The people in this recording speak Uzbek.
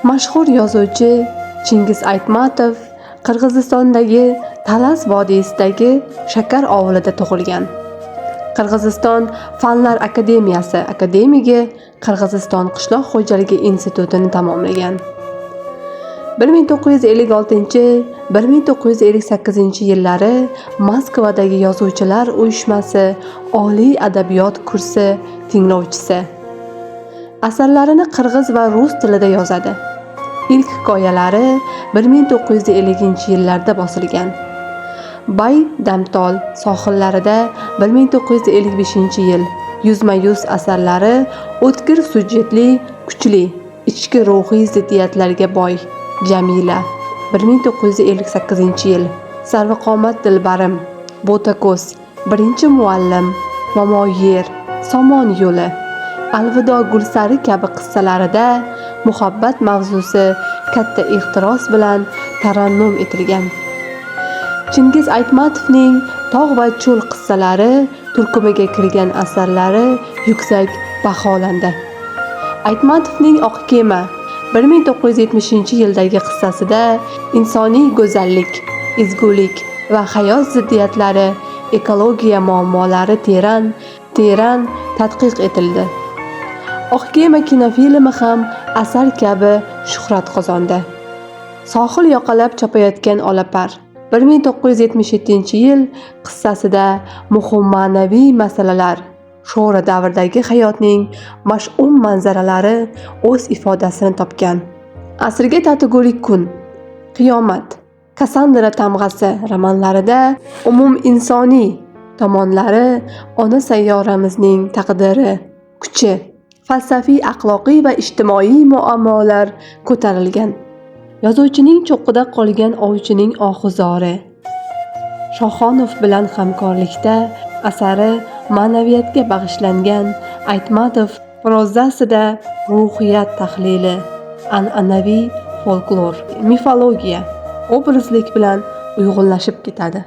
Mashhur yozuvchi Chingiz Aytmatov Qirg'izistondagi Talas vodiysidagi Shakar ovulida tug'ilgan. Qirg'iziston Fanlar akademiyasi akademigi Qirg'iziston qishloq xo'jaligi institutini tamomlagan. 1956-1958 yillari Moskvadagi Yozuvchilar uyushmasi Oliy adabiyot kursi tinglovchisi. Asarlarini qirg'iz va rus tilida yozadi. İlk hikoyalari 1950-yillarda bosilgan. Bay Damtol sohillarida 1955-yil yuzma-yuz asarlari o'tkir sujetli, kuchli, ichki ruhiy ziddiyatlarga boy. Jamila 1958-yil Sarvaqomat Dilbarim, Bo'tako'z, Birinchi muallim, Momoyer, Somon yo'li, Alvido Gulsari kabi qissalarida muhabbat mavzusi katta ehtiros bilan tarannum etilgan. Chingiz Aytmatovning Tog' va cho'l qissalari turkumiga kirgan asarlari yuksak baholandi. Aytmatovning Oq kema 1970-yildagi qissasida insoniy go'zallik, ezgulik va hayot ziddiyatlari, ekologiya muammolari teran tadqiq etildi. Oq kema kinofilmi ham asar kabi shuhrat qozondi. Sohil yoqalab chopayotgan olapar 1977-yil qissasida muhim ma'naviy masalalar, sho'ra davrdagi hayotning mash'um manzaralari o'z ifodasini topgan. Asrga tatigulik kun, Qiyomat, Kassandra tamg'asi romanlarida umum insoniy tomonlari, ona sayyoramizning taqdiri, kuchi, falsafiy, axloqiy va ijtimoiy muammolar ko'tarilgan. Yozuvchining cho'qqida qolgan ovchining ohuzori Shoxonov bilan hamkorlikda asari ma'naviyatga bag'ishlangan Aytmatov prozasida ruhiyat tahlili, an'anaviy folklor, mifologiya, obrazlik bilan uyg'unlashib ketadi.